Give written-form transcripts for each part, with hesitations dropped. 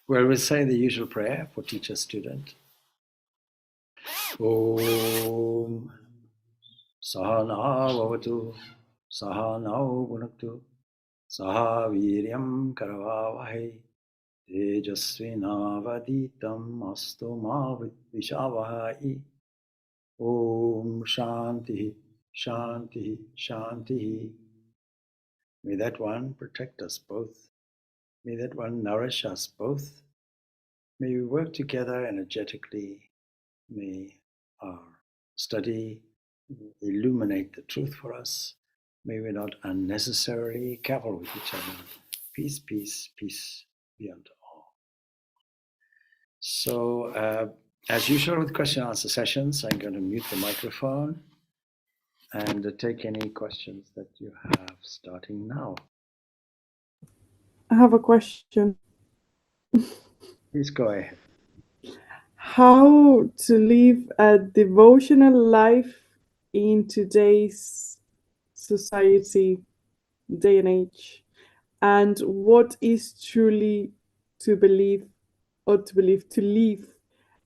Well, we'll say the usual prayer for teacher student. Om Sahana Vavatu Sahanau Bhunaktu Saha Viryam Karavavahe Tejasvinavaditam Astu Ma Vishavahai. Om Shanti Shanti Shanti. May that one protect us both. May that one nourish us both. May we work together energetically. May our study illuminate the truth for us. May we not unnecessarily cavil with each other. Peace, peace, peace be unto all. So, as usual with question and answer sessions, I'm going to mute the microphone and take any questions that you have starting now. I have a question. Please go ahead. How to live a devotional life in today's society, day and age, and what is truly to believe or to live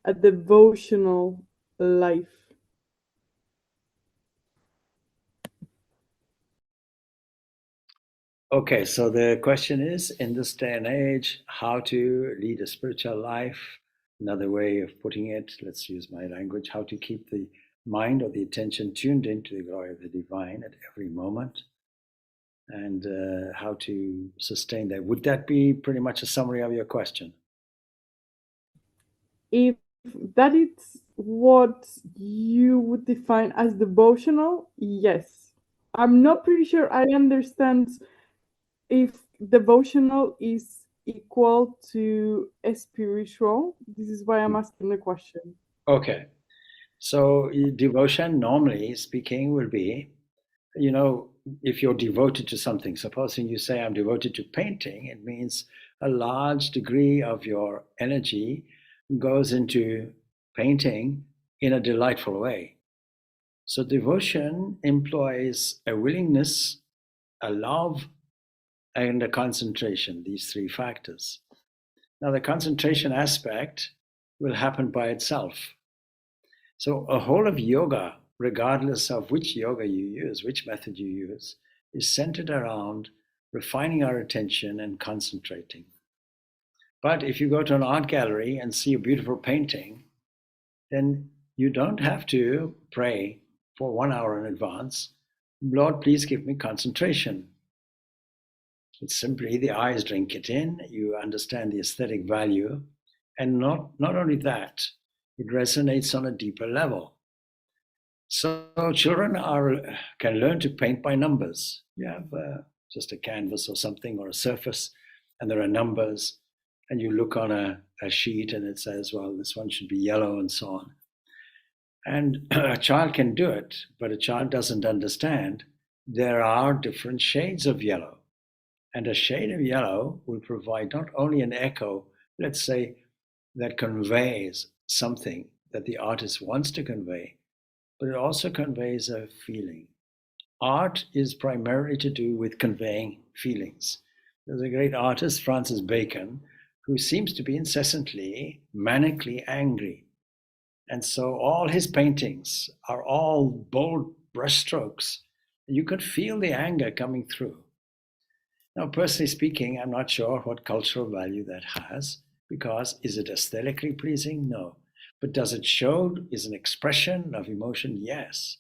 a devotional life? Okay, so the question is, in this day and age, how to lead a spiritual life. Another way of putting it, let's use my language, how to keep the mind or the attention tuned into the glory of the divine at every moment, and how to sustain that. Would that be pretty much a summary of your question? If that is what you would define as devotional, yes. I'm not pretty sure I understand if devotional is equal to spiritual. This is why I'm asking the question. Okay, so devotion, normally speaking, will be, if you're devoted to something, supposing you say, I'm devoted to painting, it means a large degree of your energy goes into painting in a delightful way. So devotion employs a willingness, a love, and a concentration, these three factors. Now, the concentration aspect will happen by itself. So a whole of yoga, regardless of which yoga you use, which method you use, is centered around refining our attention and concentrating. But if you go to an art gallery and see a beautiful painting, then you don't have to pray for 1 hour in advance, Lord, please give me concentration. It's simply the eyes drink it in, you understand the aesthetic value, and not only that, it resonates on a deeper level. So children can learn to paint by numbers. You have just a canvas or something or a surface, and there are numbers, and you look on a sheet and it says, well, this one should be yellow and so on. And a child can do it, but a child doesn't understand there are different shades of yellow. And a shade of yellow will provide not only an echo, let's say, that conveys something that the artist wants to convey, but it also conveys a feeling. Art is primarily to do with conveying feelings. There's a great artist, Francis Bacon, who seems to be incessantly, manically angry. And so all his paintings are all bold brushstrokes. You could feel the anger coming through. Now, personally speaking, I'm not sure what cultural value that has, because is it aesthetically pleasing? No. But does it show, is an expression of emotion? Yes.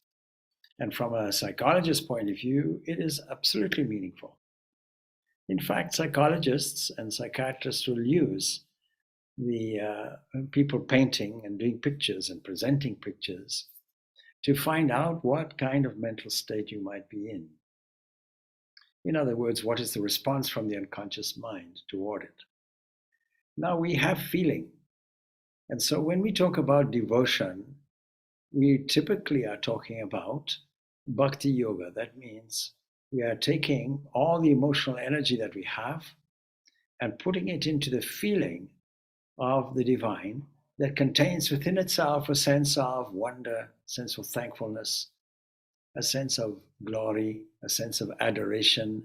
And from a psychologist's point of view, it is absolutely meaningful. In fact, psychologists and psychiatrists will use the people painting and doing pictures and presenting pictures to find out what kind of mental state you might be in. In other words, what is the response from the unconscious mind toward it? Now we have feeling. And so when we talk about devotion, we typically are talking about bhakti yoga. That means we are taking all the emotional energy that we have and putting it into the feeling of the divine that contains within itself a sense of wonder, a sense of thankfulness, a sense of glory, a sense of adoration.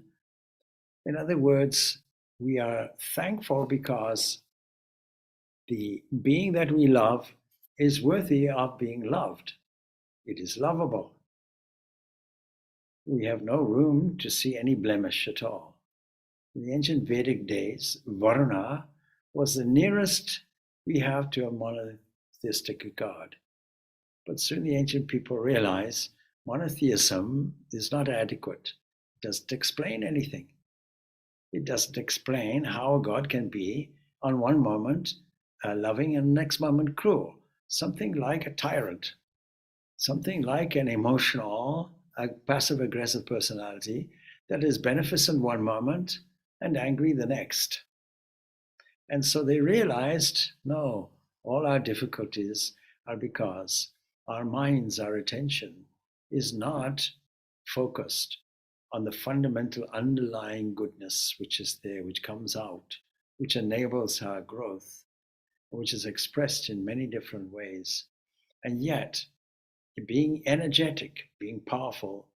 In other words, we are thankful because the being that we love is worthy of being loved. It is lovable. We have no room to see any blemish at all. In the ancient Vedic days, Varuna was the nearest we have to a monotheistic God. But soon the ancient people realize monotheism is not adequate. It doesn't explain anything. It doesn't explain how a God can be, on one moment, loving and next moment cruel. Something like a tyrant, something like an emotional, passive-aggressive personality that is beneficent one moment and angry the next. And so they realized, no, all our difficulties are because our minds, our attention is not focused on the fundamental underlying goodness which is there, which comes out, which enables our growth, which is expressed in many different ways. And yet, being energetic, being powerful,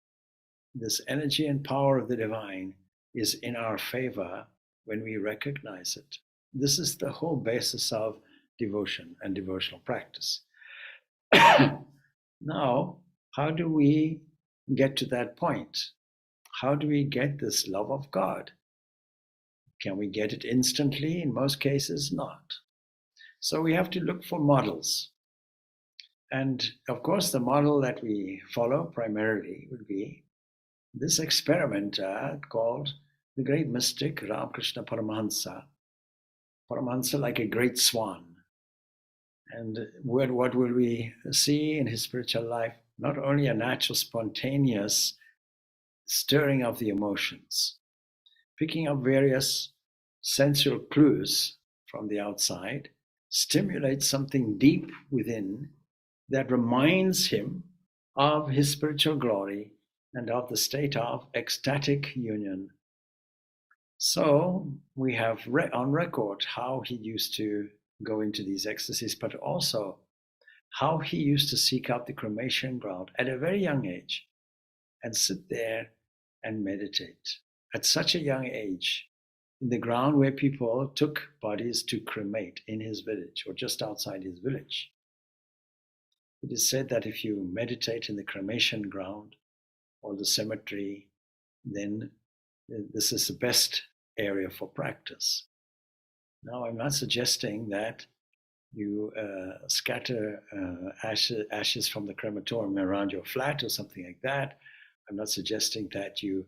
this energy and power of the divine is in our favor when we recognize it. This is the whole basis of devotion and devotional practice. Now, how do we get to that point? How do we get this love of God? Can we get it instantly? In most cases, not. So we have to look for models. And of course, the model that we follow primarily would be this experimenter called the great mystic Ramakrishna Paramahansa. Paramahansa like a great swan. And what will we see in his spiritual life? Not only a natural, spontaneous stirring of the emotions, picking up various sensual clues from the outside, stimulates something deep within that reminds him of his spiritual glory and of the state of ecstatic union. So we have on record how he used to go into these ecstasies, but also how he used to seek out the cremation ground at a very young age and sit there and meditate. At such a young age, in the ground where people took bodies to cremate in his village or just outside his village. It is said that if you meditate in the cremation ground or the cemetery, then this is the best area for practice. Now, I'm not suggesting that you scatter ashes from the crematorium around your flat or something like that. I'm not suggesting that you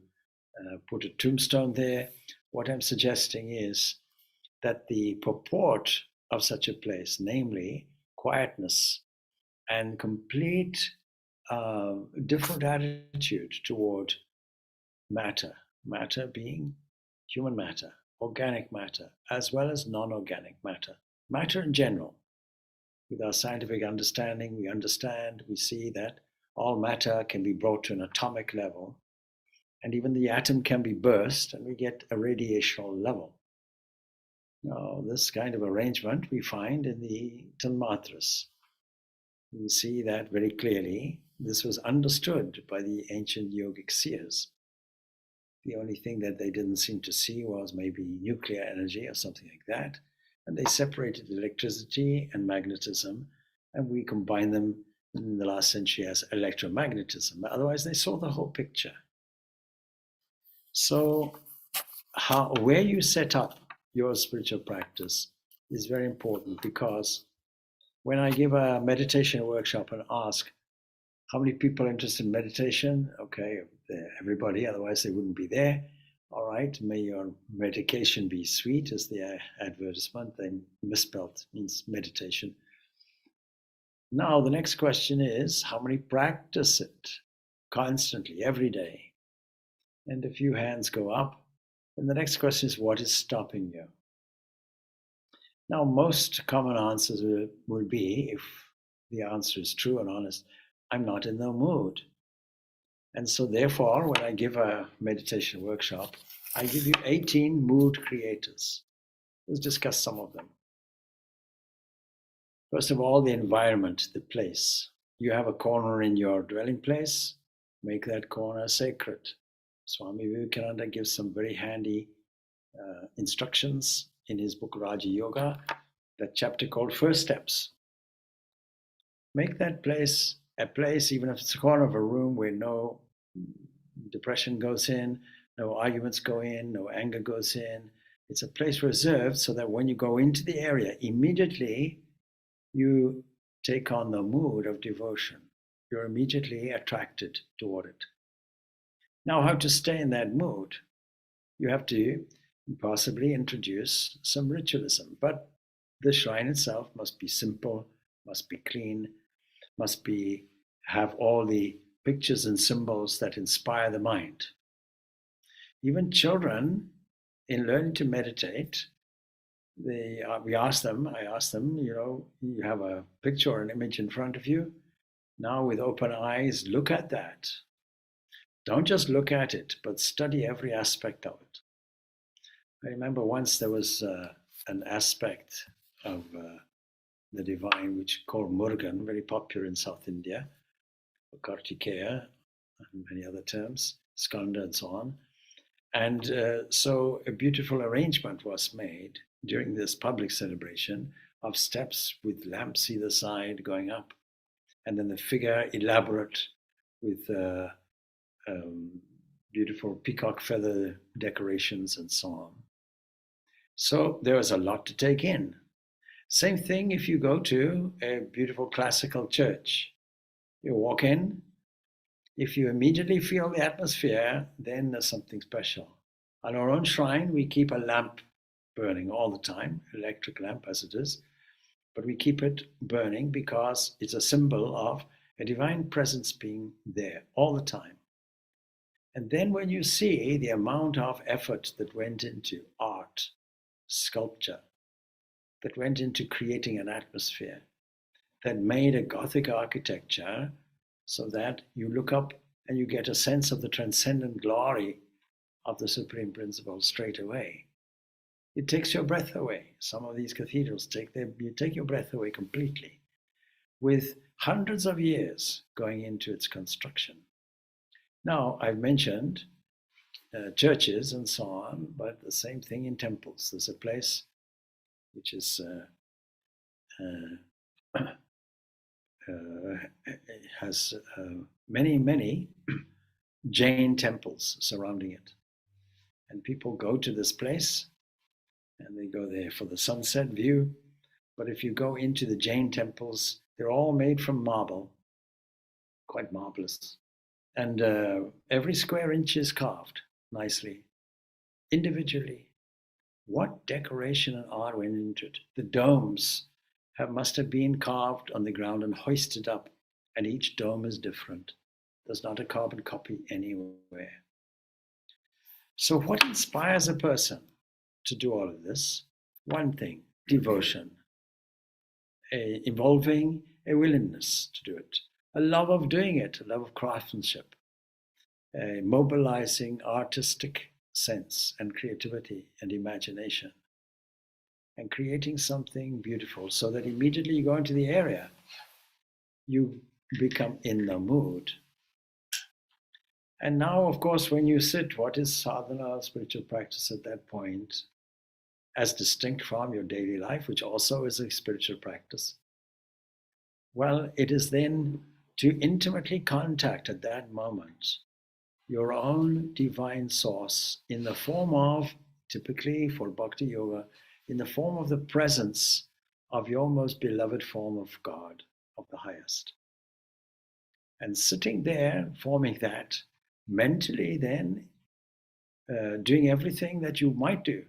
put a tombstone there. What I'm suggesting is that the purport of such a place, namely quietness and complete different attitude toward matter being human matter, organic matter, as well as non-organic matter, matter in general. With our scientific understanding, we see that all matter can be brought to an atomic level, and even the atom can be burst, and we get a radiational level. Now, this kind of arrangement we find in the Tanmatras. You see that very clearly. This was understood by the ancient yogic seers. The only thing that they didn't seem to see was maybe nuclear energy or something like that. And they separated electricity and magnetism, and we combined them in the last century as electromagnetism. Otherwise, they saw the whole picture. So where you set up your spiritual practice is very important, because when I give a meditation workshop and ask, how many people are interested in meditation? Okay, everybody, otherwise they wouldn't be there. All right, may your medication be sweet, as the advertisement, then misspelled means meditation. Now, the next question is, how many practice it constantly, every day? And a few hands go up. And the next question is, what is stopping you? Now, most common answers will be, if the answer is true and honest, I'm not in the mood. And so therefore, when I give a meditation workshop, I give you 18 mood creators. Let's discuss some of them. First of all, the environment, the place. You have a corner in your dwelling place, make that corner sacred. Swami Vivekananda gives some very handy instructions in his book Raja Yoga. that chapter called First Steps. Make that place a place, even if it's a corner of a room where no depression goes in, no arguments go in, no anger goes in. It's a place reserved so that when you go into the area, immediately you take on the mood of devotion. You're immediately attracted toward it. Now, how to stay in that mood? You have to possibly introduce some ritualism, but the shrine itself must be simple, must be clean, must be have all the pictures and symbols that inspire the mind. Even children, in learning to meditate, I ask them, you have a picture or an image in front of you. Now, with open eyes, look at that. Don't just look at it, but study every aspect of it. I remember once there was an aspect of the divine which called Murugan, very popular in South India, Kartikeya, and many other terms, Skanda and so on. And so a beautiful arrangement was made during this public celebration of steps with lamps either side going up, and then the figure elaborate with beautiful peacock feather decorations and so on. So there was a lot to take in. Same thing if you go to a beautiful classical church. You walk in, if you immediately feel the atmosphere, then there's something special. On our own shrine, we keep a lamp burning all the time, electric lamp as it is, but we keep it burning because it's a symbol of a divine presence being there all the time. And then when you see the amount of effort that went into art, sculpture, that went into creating an atmosphere, that made a Gothic architecture so that you look up and you get a sense of the transcendent glory of the Supreme Principle straight away. It takes your breath away. Some of these cathedrals you take your breath away completely, with hundreds of years going into its construction. Now, I've mentioned churches and so on, but the same thing in temples. There's a place which is has many Jain temples surrounding it. And people go to this place and they go there for the sunset view. But if you go into the Jain temples, they're all made from marble, quite marvelous. And every square inch is carved nicely, individually. What decoration and art went into it? The domes must have been carved on the ground and hoisted up, and each dome is different. There's not a carbon copy anywhere. So what inspires a person to do all of this? One thing, devotion, involving a willingness to do it, a love of doing it, a love of craftsmanship, a mobilizing artistic sense and creativity and imagination, and creating something beautiful so that immediately you go into the area, you become in the mood. And now, of course, when you sit, what is sadhana, spiritual practice at that point, as distinct from your daily life, which also is a spiritual practice? Well, it is then to intimately contact at that moment your own divine source in the form of, typically for Bhakti Yoga, in the form of the presence of your most beloved form of God, of the highest. And sitting there, forming that, mentally then doing everything that you might do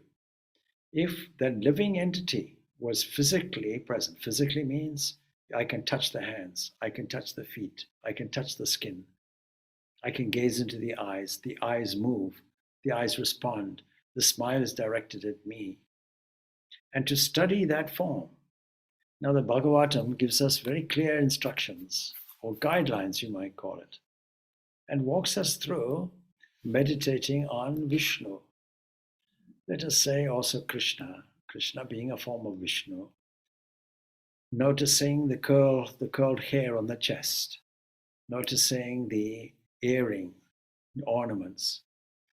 if that living entity was physically present. Physically means I can touch the hands, I can touch the feet, I can touch the skin, I can gaze into the eyes move, the eyes respond, the smile is directed at me. And to study that form. Now the Bhagavatam gives us very clear instructions, or guidelines you might call it, and walks us through meditating on Vishnu. Let us say also Krishna, Krishna being a form of Vishnu, noticing the curled hair on the chest, noticing the earring, ornaments,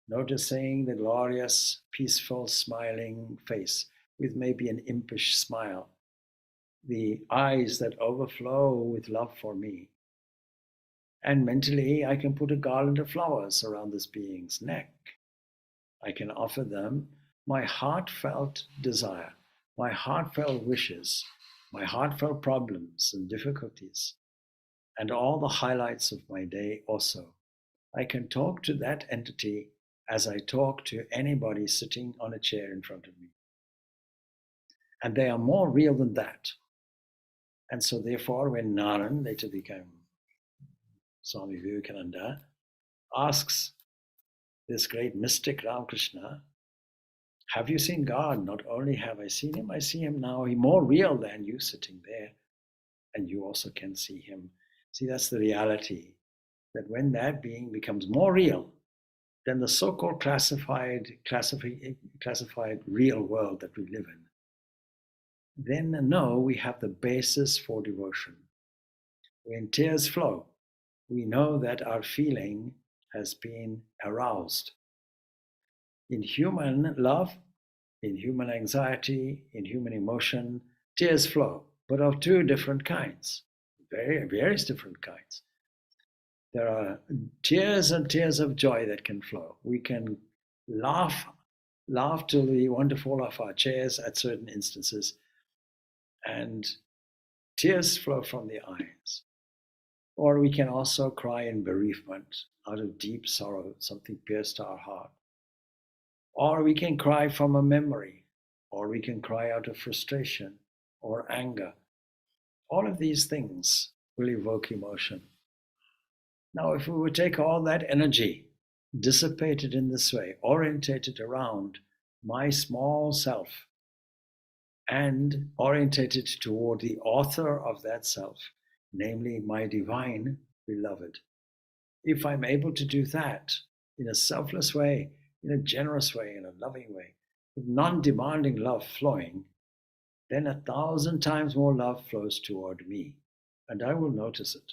noticing the glorious, peaceful, smiling face with maybe an impish smile the eyes that overflow with love for me. And mentally, I can put a garland of flowers around this being's neck. I can offer them my heartfelt desire, my heartfelt wishes, my heartfelt problems and difficulties, and all the highlights of my day also. I can talk to that entity as I talk to anybody sitting on a chair in front of me. And they are more real than that. And so, therefore, when Naran, later became Swami Vivekananda, asks this great mystic Ramakrishna, have you seen God? Not only have I seen him, I see him now. He's more real than you sitting there. And you also can see him. See, that's the reality. That when that being becomes more real than the so-called classified real world that we live in, then no, we have the basis for devotion. When tears flow, we know that our feeling has been aroused. In human love, in human anxiety, in human emotion, tears flow, but of two different kinds, various different kinds. There are tears and tears of joy that can flow. We can laugh till we want to fall off our chairs at certain instances, and tears flow from the eyes. Or we can also cry in bereavement out of deep sorrow, something pierced our heart. Or we can cry from a memory, or we can cry out of frustration or anger. All of these things will evoke emotion. Now, if we would take all that energy, dissipated in this way, orientated around my small self, and orientated toward the author of that self, namely my divine beloved. If I'm able to do that in a selfless way, in a generous way, in a loving way, with non-demanding love flowing, then 1,000 times more love flows toward me, and I will notice it,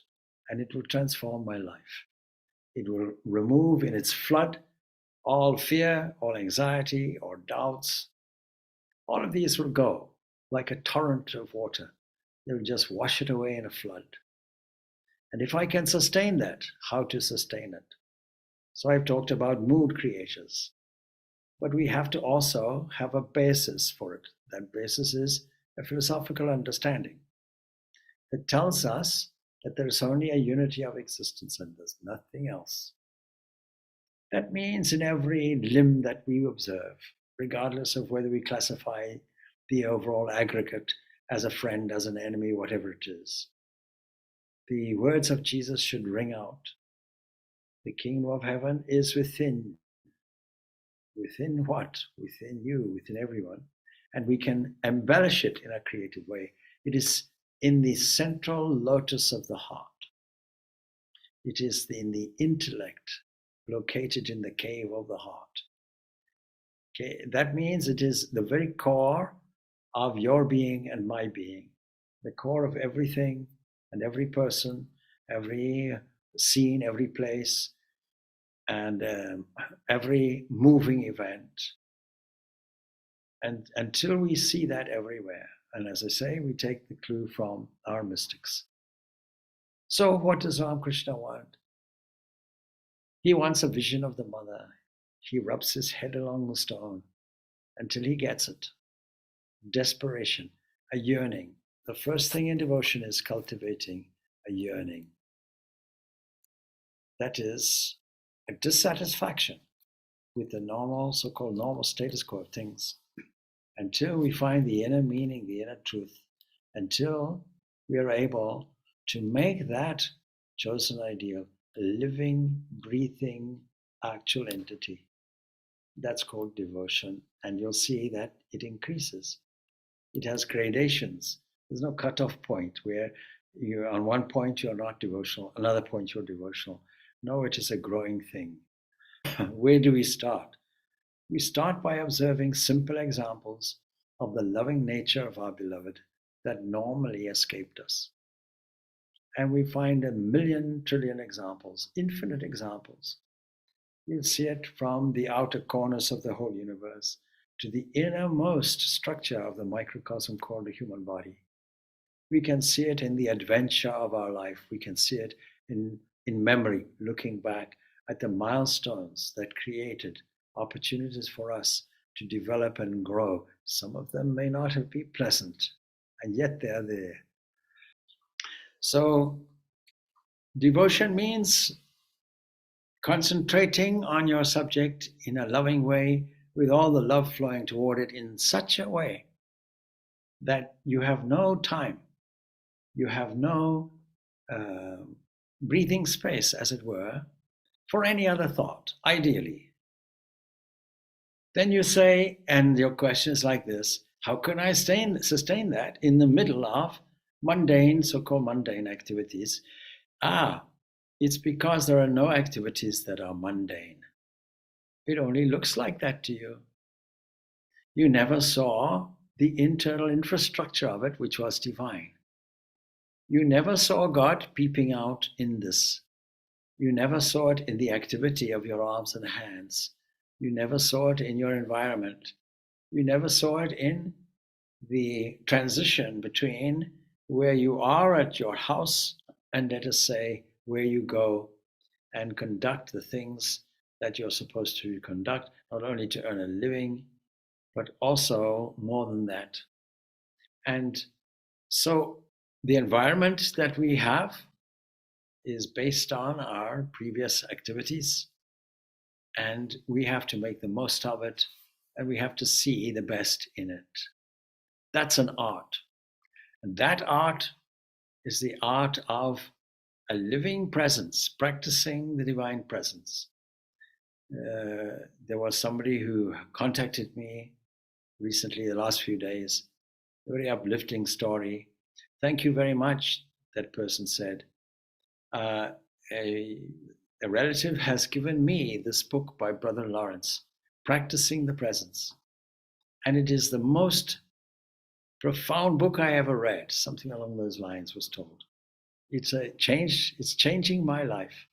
and it will transform my life. It will remove in its flood all fear, all anxiety, or doubts. All of these will go like a torrent of water. They will just wash it away in a flood. And if I can sustain that, how to sustain it? So I've talked about mood creators, but we have to also have a basis for it. That basis is a philosophical understanding that tells us that there is only a unity of existence and there's nothing else. That means in every limb that we observe, regardless of whether we classify the overall aggregate as a friend, as an enemy, whatever it is, the words of Jesus should ring out. The kingdom of heaven is within. Within what? Within you, within everyone. And we can embellish it in a creative way. It is in the central lotus of the heart. It is in the intellect located in the cave of the heart. Okay, that means it is the very core of your being and my being, the core of everything and every person, every scene, every place, and every moving event. And until we see that everywhere, and as I say, we take the clue from our mystics. So what does Ramakrishna want? He wants a vision of the mother. He rubs his head along the stone until he gets it. Desperation, a yearning. The first thing in devotion is cultivating a yearning. That is a dissatisfaction with the normal, so-called normal status quo of things, until we find the inner meaning, the inner truth, until we are able to make that chosen ideal a living, breathing, actual entity. That's called devotion, and you'll see that it increases. It has gradations. There's no cutoff point where you're on one point you're not devotional, another point you're devotional. No, it is a growing thing. Where do we start? We start by observing simple examples of the loving nature of our beloved that normally escaped us. And we find a million trillion examples, infinite examples. You'll see it from the outer corners of the whole universe to the innermost structure of the microcosm called the human body. We can see it in the adventure of our life. We can see it in memory, looking back at the milestones that created opportunities for us to develop and grow. Some of them may not have been pleasant, and yet they are there. So, devotion means concentrating on your subject in a loving way, with all the love flowing toward it in such a way that you have no time, you have no uh, breathing space, as it were, for any other thought, ideally. Then you say, and your question is like this: how can I sustain that in the middle of mundane, so called mundane activities? It's because there are no activities that are mundane. It only looks like that to you. You never saw the internal infrastructure of it, which was divine. You never saw God peeping out in this. You never saw it in the activity of your arms and hands. You never saw it in your environment. You never saw it in the transition between where you are at your house and, let us say, where you go and conduct the things that you're supposed to conduct, not only to earn a living, but also more than that. And so the environment that we have is based on our previous activities, and we have to make the most of it, and we have to see the best in it. That's an art. And that art is the art of a living presence, practicing the divine presence. There was somebody who contacted me recently, the last few days, a very uplifting story. Thank you very much, that person said. A relative has given me this book by Brother Lawrence, Practicing the Presence. And it is the most profound book I ever read. Something along those lines was told. It's changing my life.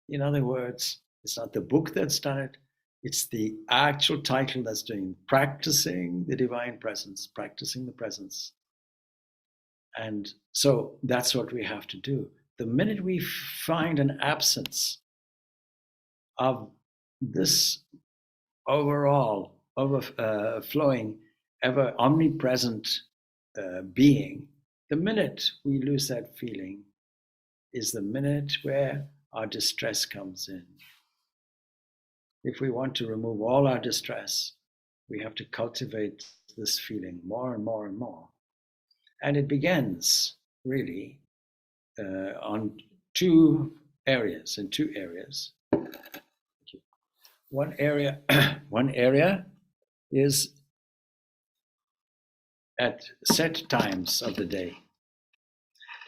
In other words, it's not the book that's done it, it's the actual title that's doing Practicing the Divine Presence, practicing the presence. And so that's what we have to do. The minute we find an absence of this overall, overflowing, ever omnipresent being, the minute we lose that feeling is the minute where our distress comes in. If we want to remove all our distress, we have to cultivate this feeling more and more and more. And it begins really in two areas. One area is at set times of the day.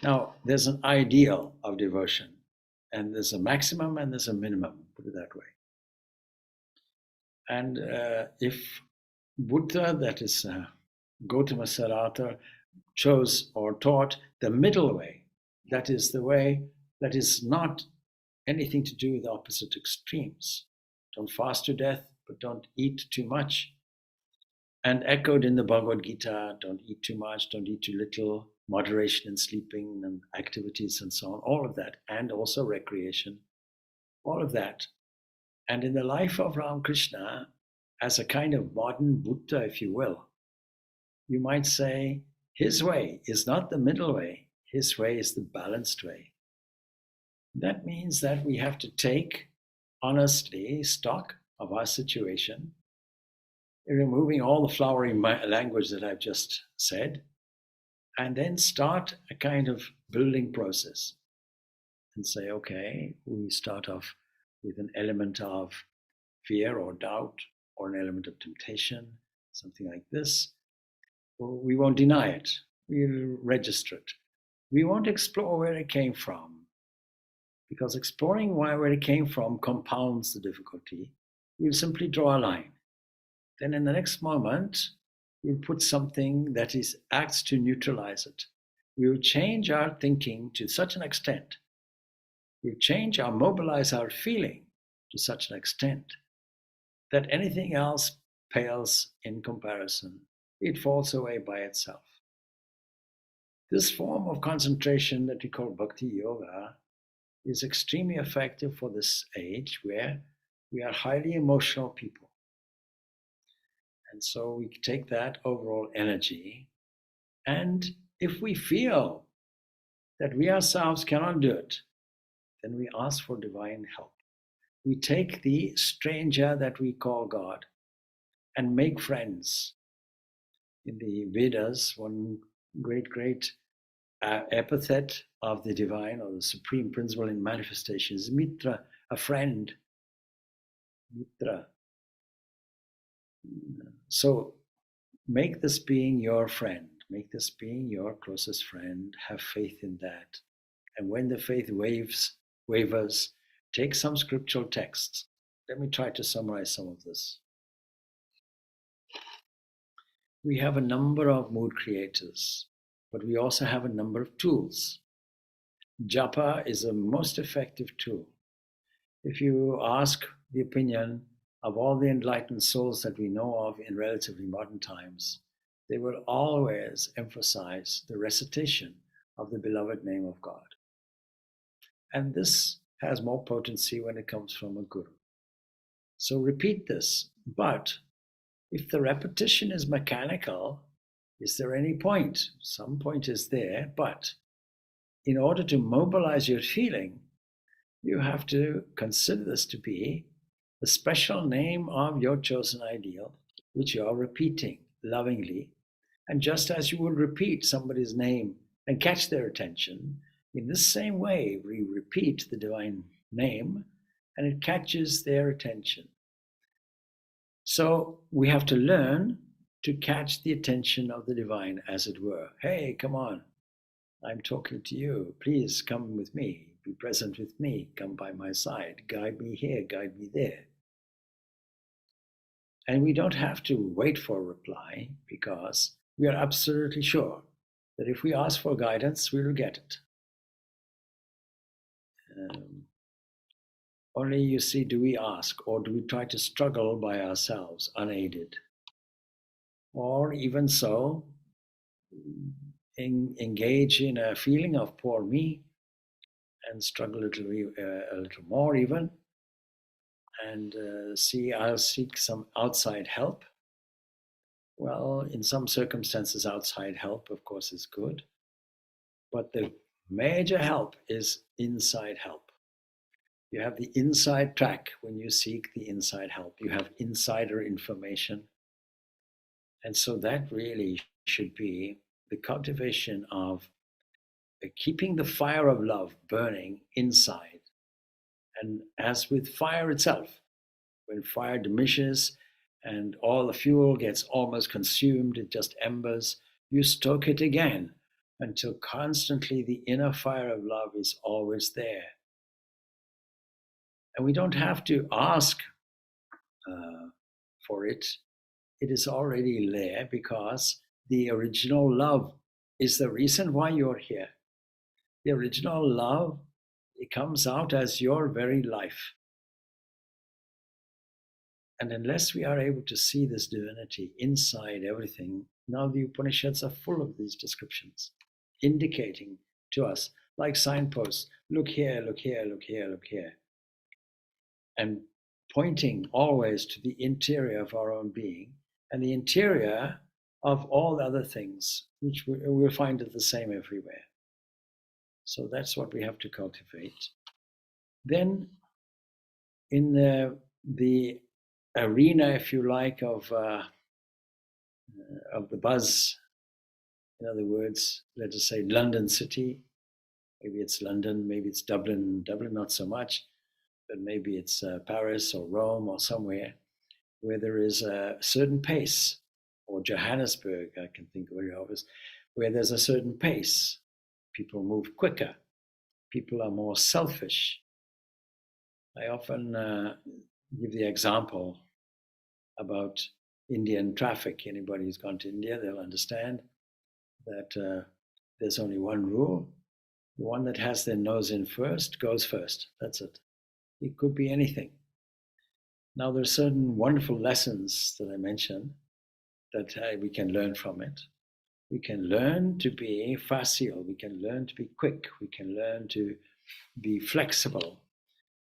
Now, there's an ideal of devotion, and there's a maximum and there's a minimum, put it that way. And if Buddha, that is Gautama Siddhartha, chose or taught the middle way, that is the way that is not anything to do with opposite extremes. Don't fast to death, but don't eat too much. And echoed in the Bhagavad Gita, don't eat too much, don't eat too little, moderation in sleeping and activities and so on, all of that, and also recreation, all of that. And in the life of Ramakrishna, as a kind of modern Buddha, if you will, you might say his way is not the middle way, his way is the balanced way. That means that we have to take honestly stock of our situation, removing all the flowery language that I've just said, and then start a kind of building process and say, okay, we start off with an element of fear or doubt or an element of temptation, something like this. We won't deny it. We'll register it. We won't explore where it came from, because exploring where it came from compounds the difficulty. We'll simply draw a line. Then in the next moment, we'll put something that acts to neutralize it. We will change our thinking to such an extent. We'll mobilize our feeling to such an extent that anything else pales in comparison. It falls away by itself. This form of concentration that we call bhakti yoga is extremely effective for this age where we are highly emotional people. And so we take that overall energy, and if we feel that we ourselves cannot do it, then we ask for divine help. We take the stranger that we call God and make friends. In the Vedas, one great epithet of the divine or the supreme principle in manifestation is mitra, a friend. Mitra. So make this being your friend, make this being your closest friend, have faith in that. And when the faith wavers, take some scriptural texts. Let me try to summarize some of this. We have a number of mood creators, but we also have a number of tools. Japa is the most effective tool. If you ask the opinion of all the enlightened souls that we know of in relatively modern times, they will always emphasize the recitation of the beloved name of God. And this has more potency when it comes from a guru. So repeat this. But if the repetition is mechanical, is there any point? Some point is there, but in order to mobilize your feeling, you have to consider this to be the special name of your chosen ideal, which you are repeating lovingly. And just as you will repeat somebody's name and catch their attention, in this same way, we repeat the divine name and it catches their attention. So we have to learn to catch the attention of the divine, as it were. Hey, come on, I'm talking to you. Please come with me. Be present with me. Come by my side. Guide me here. Guide me there. And we don't have to wait for a reply because we are absolutely sure that if we ask for guidance, we will get it. Only, you see, do we ask, or do we try to struggle by ourselves, unaided? Or even so, engage in a feeling of poor me and struggle a little more even, and I'll seek some outside help. Well, in some circumstances, outside help, of course, is good. But the major help is inside help. You have the inside track when you seek the inside help. You have insider information. And so that really should be the cultivation of keeping the fire of love burning inside. And as with fire itself, when fire diminishes and all the fuel gets almost consumed, it just embers, you stoke it again until constantly the inner fire of love is always there. And we don't have to ask for it. It is already there because the original love is the reason why you're here. The original love, it comes out as your very life. And unless we are able to see this divinity inside everything, now the Upanishads are full of these descriptions, indicating to us, like signposts, look here, look here, look here, look here. And pointing always to the interior of our own being and the interior of all the other things, which we'll find it the same everywhere. So that's what we have to cultivate. Then in the arena, if you like, of the buzz, in other words, let us say London City, maybe it's London, maybe it's Dublin not so much, but maybe it's Paris or Rome or somewhere where there is a certain pace, or Johannesburg, I can think very obvious, where there's a certain pace. People move quicker. People are more selfish. I often give the example about Indian traffic. Anybody who's gone to India, they'll understand that there's only one rule. The one that has their nose in first goes first. That's it. It could be anything. Now, there are certain wonderful lessons that I mentioned that we can learn from it. We can learn to be facile. We can learn to be quick. We can learn to be flexible.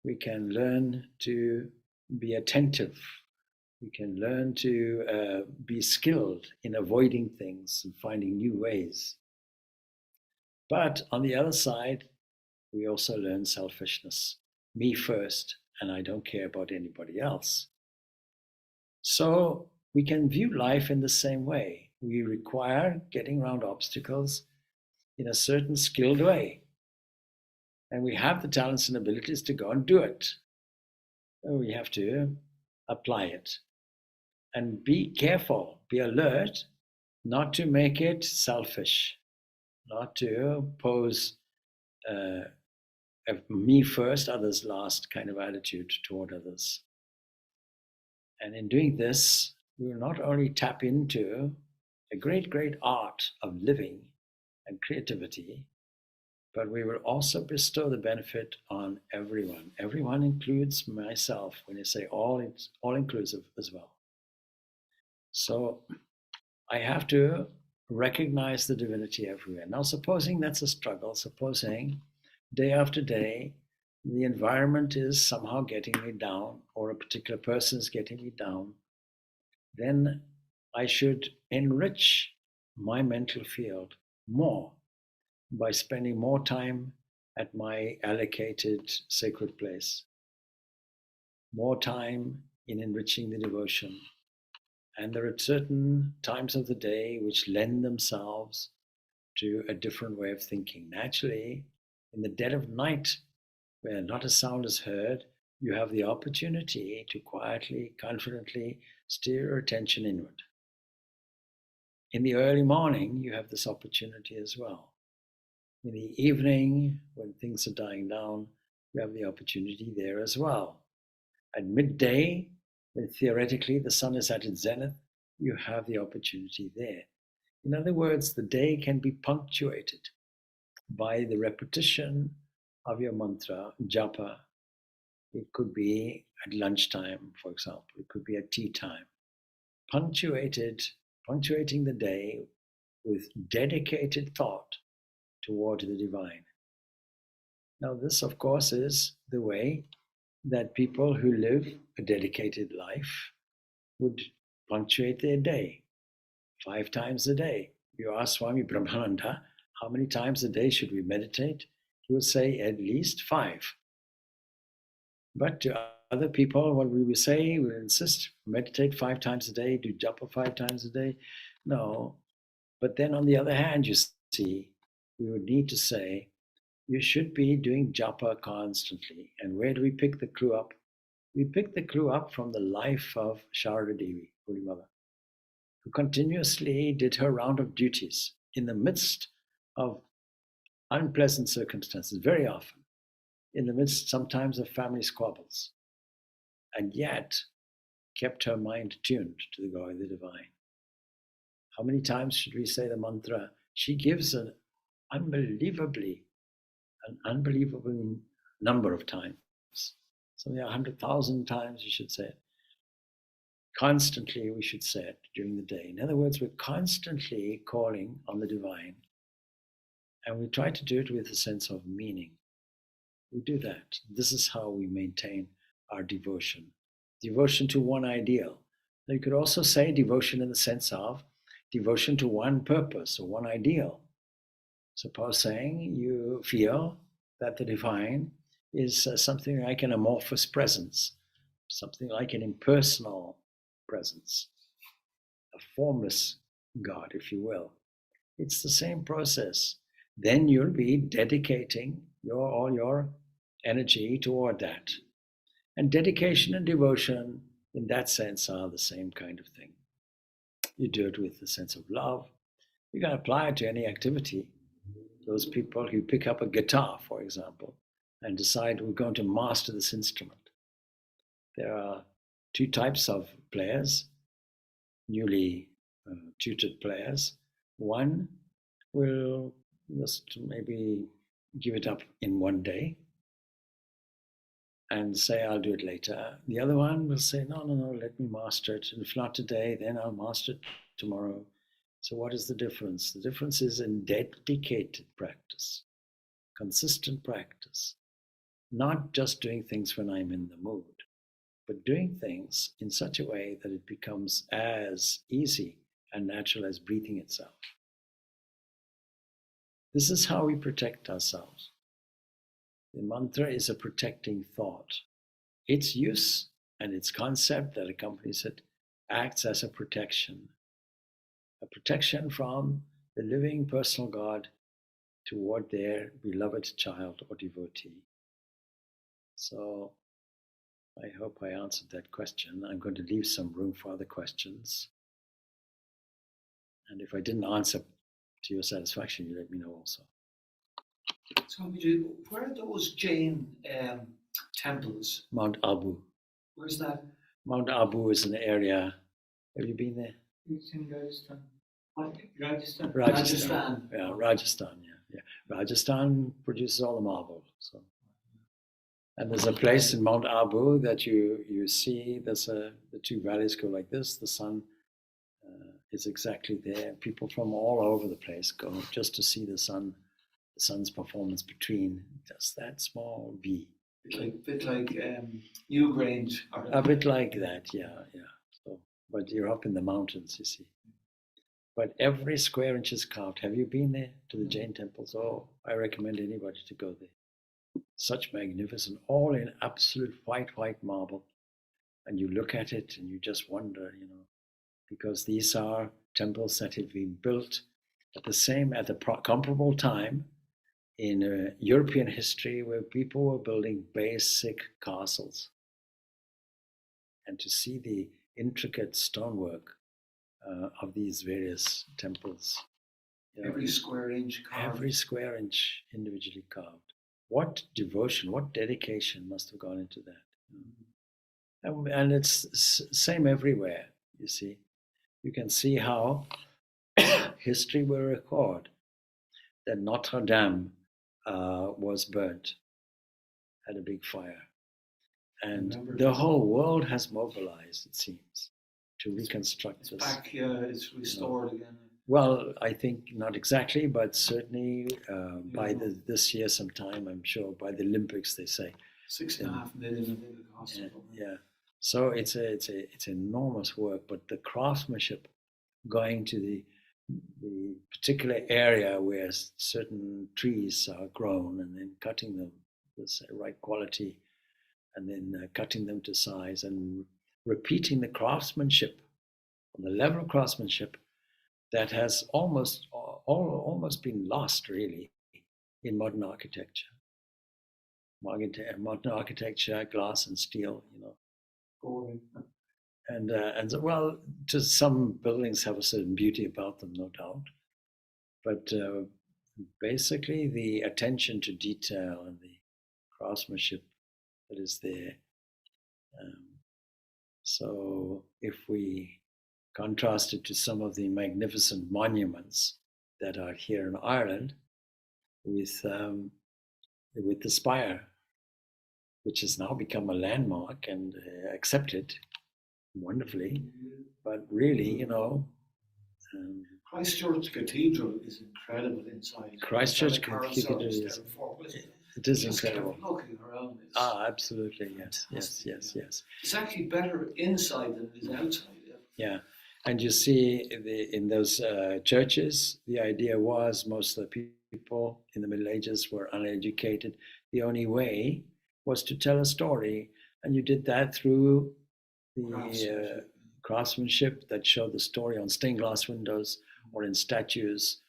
We can learn to be attentive. We can learn to be skilled in avoiding things and finding new ways. But on the other side, we also learn selfishness. Me first, and I don't care about anybody else. So we can view life in the same way. We require getting around obstacles in a certain skilled way. And we have the talents and abilities to go and do it. We have to apply it. And be careful, be alert, not to make it selfish, not to pose a me first, others last kind of attitude toward others. And in doing this, we will not only tap into a great, great art of living and creativity, but we will also bestow the benefit on everyone. Everyone includes myself. When I say all, it's all inclusive as well. So I have to recognize the divinity everywhere. Now, supposing that's a struggle, supposing day after day the environment is somehow getting me down, or a particular person is getting me down, then I should enrich my mental field more by spending more time at my allocated sacred place, more time in enriching the devotion. And there are certain times of the day which lend themselves to a different way of thinking. Naturally, in the dead of night, where not a sound is heard, you have the opportunity to quietly, confidently steer your attention inward. In the early morning, you have this opportunity as well. In the evening, when things are dying down, you have the opportunity there as well. At midday, when theoretically the sun is at its zenith, you have the opportunity there. In other words, the day can be punctuated by the repetition of your mantra, japa. It could be at lunchtime, for example. It could be at tea time. Punctuating the day with dedicated thought toward the divine. Now, this, of course, is the way that people who live a dedicated life would punctuate their day 5 times a day. You ask Swami Purnananda, how many times a day should we meditate? He would say at least 5. But to other people, what we would say, we insist, meditate 5 times a day, do japa 5 times a day. No. But then on the other hand, you see, we would need to say, you should be doing japa constantly. And where do we pick the clue up? We pick the clue up from the life of Sharada Devi, Holy Mother, who continuously did her round of duties in the midst of unpleasant circumstances, very often, in the midst sometimes of family squabbles, and yet kept her mind tuned to the glory of the divine. How many times should we say the mantra? She gives an unbelievable number of times. Something 100,000 times you should say it. Constantly we should say it during the day. In other words, we're constantly calling on the divine, and we try to do it with a sense of meaning. We do that. This is how we maintain our devotion. Devotion to one ideal. Now, you could also say devotion in the sense of devotion to one purpose or one ideal. Suppose saying you feel that the divine is something like an amorphous presence, something like an impersonal presence, a formless God, if you will. It's the same process. Then you'll be dedicating all your energy toward that. And dedication and devotion, in that sense, are the same kind of thing. You do it with a sense of love. You can apply it to any activity. Those people who pick up a guitar, for example, and decide we're going to master this instrument. There are 2 types of players, newly tutored players. One will just maybe give it up in one day and say, I'll do it later. The other one will say, no, let me master it. And if not today, then I'll master it tomorrow. So what is the difference? The difference is in dedicated practice, consistent practice, not just doing things when I'm in the mood, but doing things in such a way that it becomes as easy and natural as breathing itself. This is how we protect ourselves. The mantra is a protecting thought. Its use and its concept that accompanies it acts as a protection from the living personal God toward their beloved child or devotee. So I hope I answered that question. I'm going to leave some room for other questions. And if I didn't answer to your satisfaction, you let me know also. Swamiji, where are those Jain temples? Mount Abu. Where's that? Mount Abu is an area. Have you been there? It's in Rajasthan. Rajasthan. Rajasthan. Yeah, Rajasthan. Yeah. Rajasthan produces all the marble. So, and there's a place in Mount Abu that you see. There's the two valleys go like this. The sun is exactly there. People from all over the place go just to see the sun's performance between just that small V. A bit like Newgrange. A bit like that, yeah. So, but you're up in the mountains, you see. But every square inch is carved. Have you been there to the Jain temples? Oh, I recommend anybody to go there. Such magnificent, all in absolute white marble. And you look at it and you just wonder, because these are temples that have been built at the comparable time in European history where people were building basic castles. And to see the intricate stonework of these various temples. Every square inch carved. Every square inch individually carved. What devotion, what dedication must have gone into that. And it's same everywhere, you see. You can see how history will record that Notre Dame was burnt, had a big fire. And the whole world has mobilized, it seems, to reconstruct this. Back, it's restored again. Well, I think not exactly, but certainly by this year sometime, I'm sure, by the Olympics, they say. 6.5 million, I think it cost. Yeah. So it's enormous work, but the craftsmanship going to the particular area where certain trees are grown and then cutting them with the right quality and then cutting them to size and repeating the craftsmanship on the level of craftsmanship that has almost been lost really in modern architecture. Modern architecture, glass and steel, Boring. And so, well, just some buildings have a certain beauty about them, no doubt. But basically, the attention to detail and the craftsmanship that is there. So if we contrast it to some of the magnificent monuments that are here in Ireland with the spire, which has now become a landmark and accepted wonderfully, but really, Christchurch Cathedral is incredible inside. Christchurch Cathedral is incredible. Looking around, absolutely, yes. It's actually better inside than it is outside. Yeah, and you see in those churches, the idea was most of the people in the Middle Ages were uneducated. The only way was to tell a story, and you did that through the craftsmanship that showed the story on stained glass windows or in statues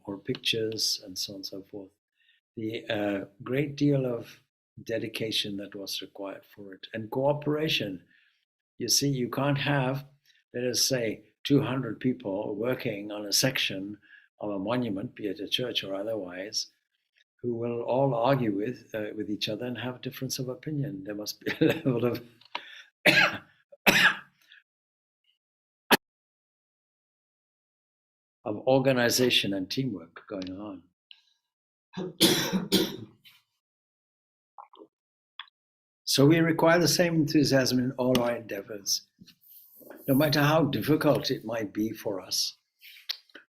or pictures and so on and so forth. The great deal of dedication that was required for it and cooperation. You see, you can't have, let us say, 200 people working on a section of a monument, be it a church or otherwise, who will all argue with each other and have a difference of opinion. There must be a level of of organization and teamwork going on. So we require the same enthusiasm in all our endeavors, no matter how difficult it might be for us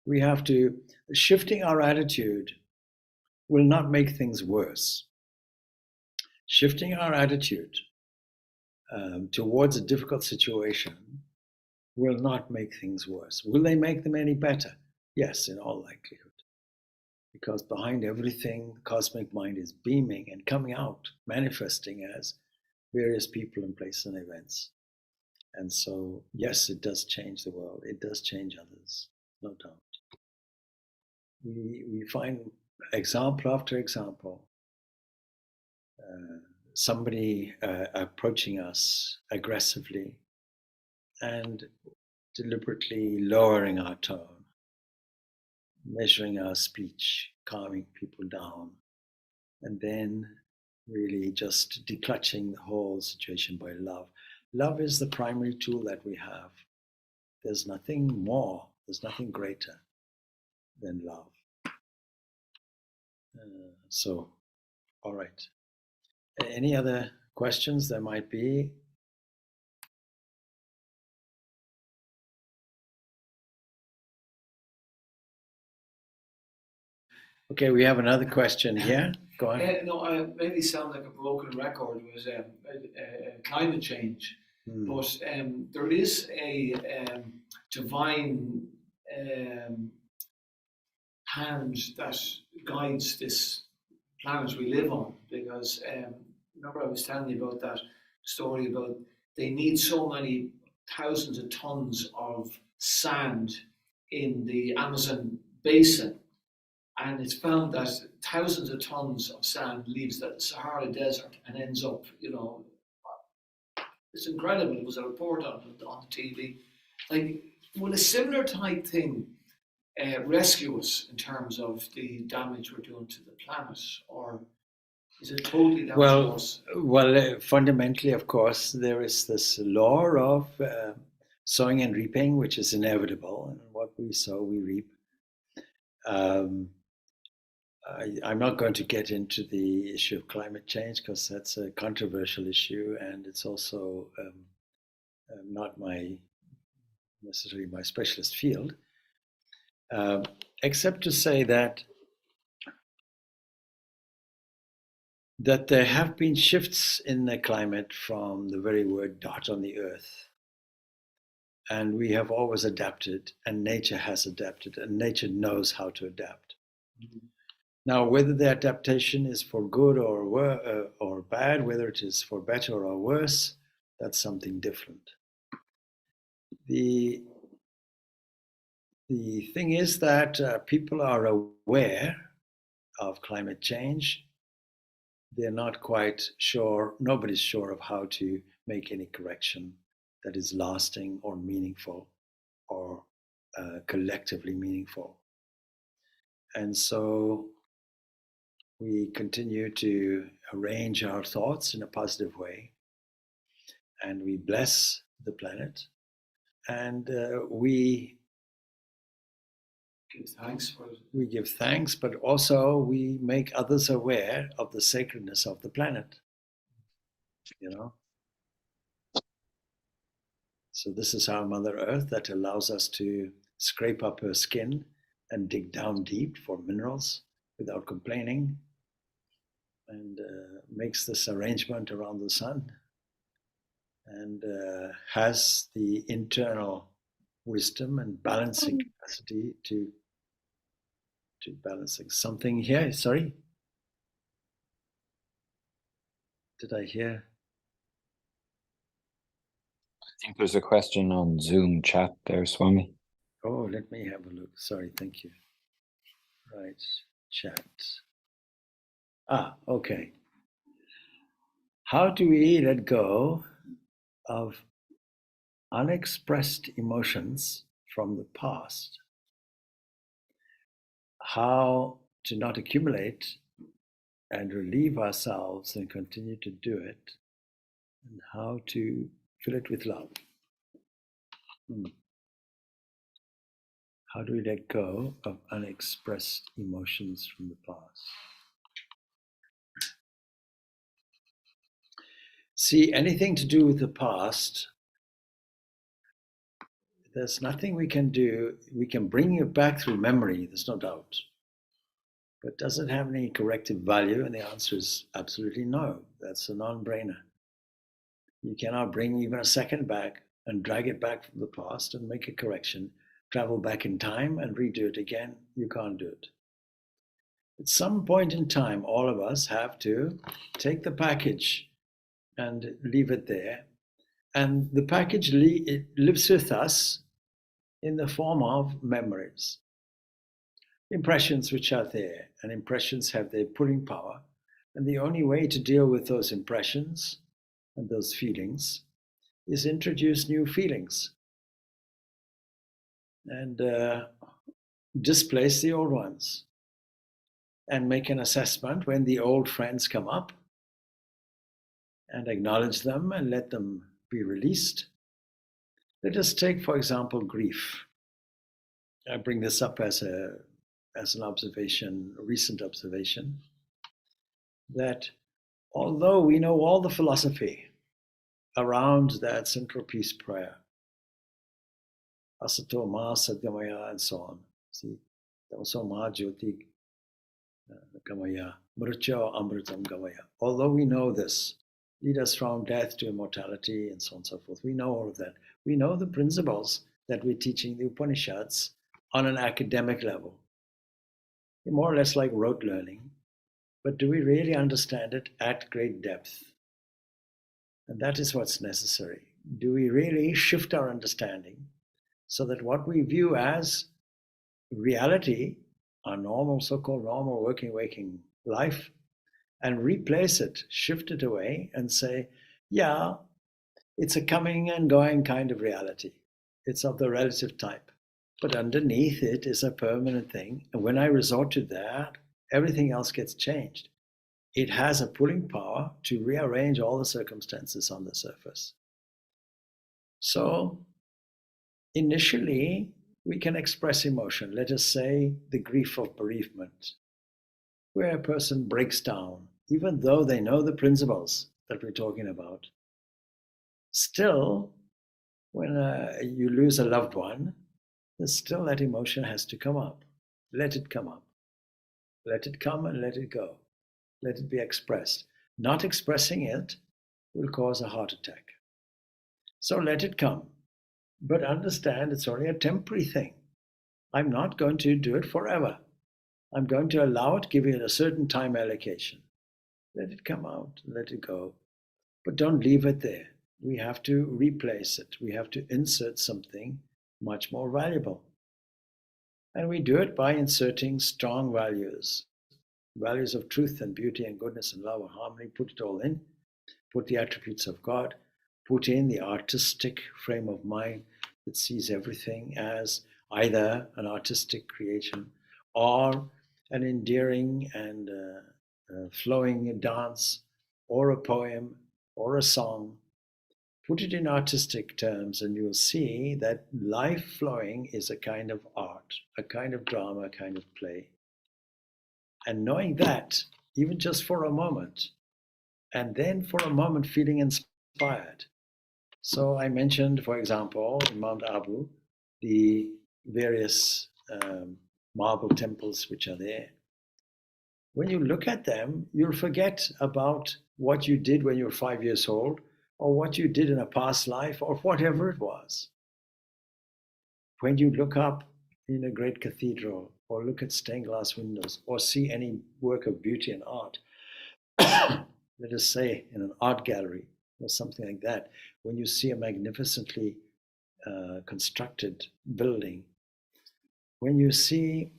We have to, shifting our attitude will not make things worse. Shifting our attitude towards a difficult situation will not make things worse. Will they make them any better? Yes, in all likelihood. Because behind everything, the cosmic mind is beaming and coming out, manifesting as various people and places and events. And so, yes, it does change the world. It does change others, no doubt. We find example after example, somebody approaching us aggressively and deliberately lowering our tone, measuring our speech, calming people down, and then really just declutching the whole situation by love. Love is the primary tool that we have. There's nothing more, there's nothing greater than love. So, all right. Any other questions there might be? Okay, we have another question here. Go on. No, I maybe sound like a broken record with climate change, but there is a divine hand that guides this planet we live on. Because remember I was telling you about that story about they need so many thousands of tons of sand in the Amazon basin. And it's found that thousands of tons of sand leaves the Sahara Desert and ends up, it's incredible. It was a report on TV. Like, will a similar type thing rescue us in terms of the damage we're doing to the planet, or is it totally down to us? Well, fundamentally, of course, there is this law of sowing and reaping, which is inevitable, and what we sow, we reap. I'm not going to get into the issue of climate change because that's a controversial issue, and it's also not necessarily my specialist field, except to say that there have been shifts in the climate from the very word dot on the earth. And we have always adapted, and nature has adapted, and nature knows how to adapt. Mm-hmm. Now, whether the adaptation is for good or bad, whether it is for better or worse, that's something different. The thing is that people are aware of climate change. They're not quite sure, nobody's sure of how to make any correction that is lasting or meaningful or collectively meaningful. And so we continue to arrange our thoughts in a positive way, and we bless the planet, and we give thanks for it. We give thanks, but also we make others aware of the sacredness of the planet. So this is our Mother Earth that allows us to scrape up her skin and dig down deep for minerals without complaining, and makes this arrangement around the sun, and has the internal wisdom and balancing capacity to balancing something here. Sorry, did I hear? I think there's a question on Zoom chat there, Swami. Oh, let me have a look. Sorry, thank you. Right, chat. Okay. How do we let go of unexpressed emotions from the past? How to not accumulate and relieve ourselves and continue to do it, and how to fill it with love. How do we let go of unexpressed emotions from the past? See, anything to do with the past, there's nothing we can do. We can bring you back through memory, there's no doubt. But does it have any corrective value? And the answer is absolutely no. That's a non-brainer. You cannot bring even a second back and drag it back from the past and make a correction, travel back in time and redo it again. You can't do it. At some point in time, all of us have to take the package and leave it there. And the package it lives with us in the form of memories, impressions which are there, and impressions have their pulling power. And the only way to deal with those impressions and those feelings is introduce new feelings and displace the old ones, and make an assessment when the old friends come up and acknowledge them and let them be released. Let us take, for example, grief. I bring this up as an observation, a recent observation, that although we know all the philosophy around that central peace prayer, Asato Ma Sadgamaya and so on, see, Tamaso Ma Jyoti Gamaya, Mritya Amritam Gamaya. Although we know this, lead us from death to immortality and so on and so forth, we know all of that. We know the principles that we're teaching the Upanishads on an academic level, more or less like rote learning. But do we really understand it at great depth? And that is what's necessary. Do we really shift our understanding so that what we view as reality, our normal, so-called normal working, waking life, and replace it, shift it away and say, yeah, it's a coming and going kind of reality. It's of the relative type. But underneath it is a permanent thing. And when I resort to that, everything else gets changed. It has a pulling power to rearrange all the circumstances on the surface. So initially, we can express emotion. Let us say the grief of bereavement, where a person breaks down, even though they know the principles that we're talking about. Still, when you lose a loved one, still that emotion has to come up. Let it come up. Let it come and let it go. Let it be expressed. Not expressing it will cause a heart attack. So let it come. But understand it's only a temporary thing. I'm not going to do it forever. I'm going to allow it, give it a certain time allocation. Let it come out, let it go. But don't leave it there. We have to replace it. We have to insert something much more valuable. And we do it by inserting strong values, values of truth and beauty and goodness and love and harmony. Put it all in. Put the attributes of God. Put in the artistic frame of mind that sees everything as either an artistic creation or an endearing and flowing dance or a poem or a song. Put it in artistic terms and you'll see that life flowing is a kind of art, a kind of drama, a kind of play. And knowing that, even just for a moment, and then for a moment feeling inspired. So I mentioned, for example, in Mount Abu, the various marble temples which are there. When you look at them, you'll forget about what you did when you were 5 years old, or what you did in a past life, or whatever it was. When you look up in a great cathedral, or look at stained glass windows, or see any work of beauty and art, let us say in an art gallery or something like that, when you see a magnificently constructed building, when you see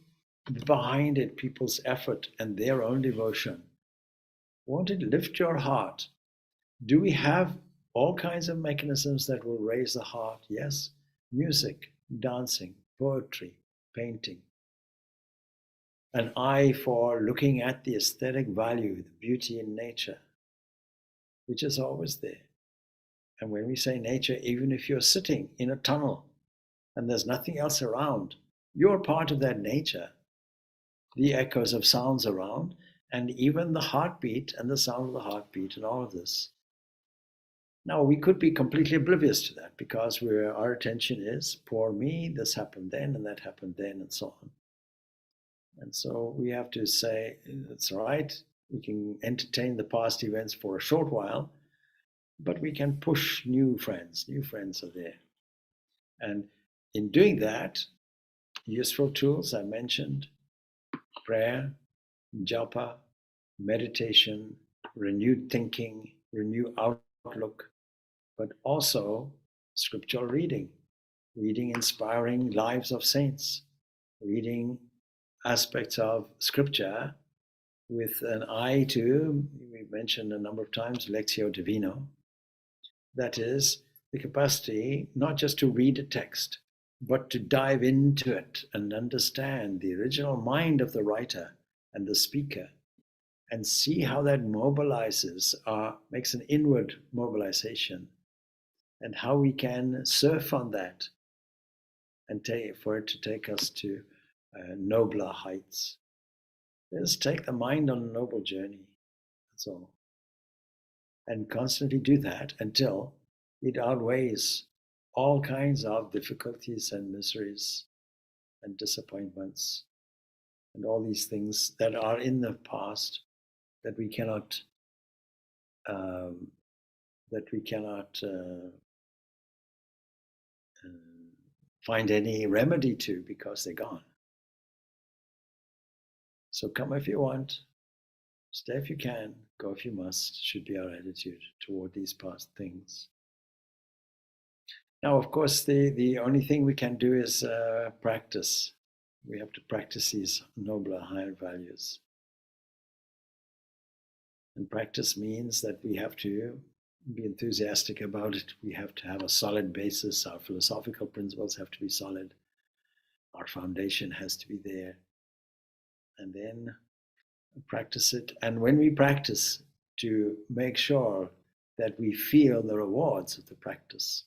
behind it people's effort and their own devotion, won't it lift your heart? Do we have all kinds of mechanisms that will raise the heart? Yes. Music, dancing, poetry, painting. An eye for looking at the aesthetic value, the beauty in nature, which is always there. And when we say nature, even if you're sitting in a tunnel and there's nothing else around, you're part of that nature. The echoes of sounds around, and even the heartbeat and the sound of the heartbeat and all of this. Now, we could be completely oblivious to that because our attention is, poor me, this happened then, and that happened then, and so on. And so we have to say, it's all right, we can entertain the past events for a short while, but we can push new friends. New friends are there. And in doing that, useful tools I mentioned, prayer, japa, meditation, renewed thinking, renewed outlook, but also scriptural reading, reading inspiring lives of saints, reading aspects of scripture with an eye to, we mentioned a number of times, Lectio Divino. That is the capacity not just to read a text, but to dive into it and understand the original mind of the writer and the speaker, and see how that mobilizes, makes an inward mobilization, and how we can surf on that and for it to take us to nobler heights. Just take the mind on a noble journey, that's all. And constantly do that until it outweighs all kinds of difficulties and miseries and disappointments and all these things that are in the past that we cannot find any remedy to because they're gone. So come if you want, stay if you can, go if you must, should be our attitude toward these past things. Now, of course, the only thing we can do is practice. We have to practice these nobler, higher values. And practice means that we have to be enthusiastic about it. We have to have a solid basis. Our philosophical principles have to be solid. Our foundation has to be there. And then practice it. And when we practice, to make sure that we feel the rewards of the practice.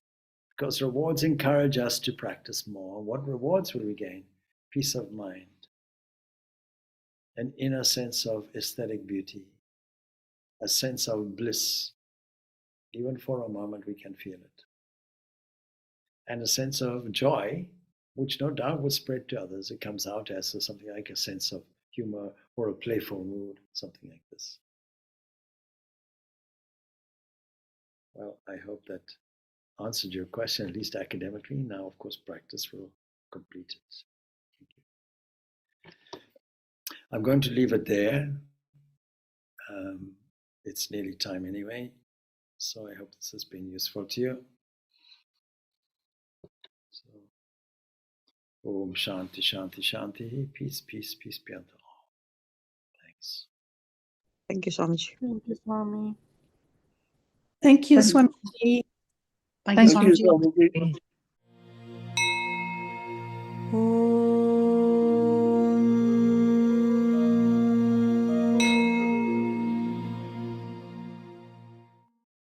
Because rewards encourage us to practice more. What rewards will we gain? Peace of mind, an inner sense of aesthetic beauty, a sense of bliss. Even for a moment we can feel it. And a sense of joy, which no doubt will spread to others. It comes out as something like a sense of humor or a playful mood, something like this. Well, I hope that answered your question, at least academically. Now, of course, practice will complete it. Thank you. I'm going to leave it there. It's nearly time anyway, so I hope this has been useful to you. So, Om Shanti, Shanti, Shanti. Peace, peace, peace be unto all. Thanks. Thank you, Swamiji. Thank you, Swami. Thank you, Swamiji. Thank you, Thank you, Swamiji. Swamiji.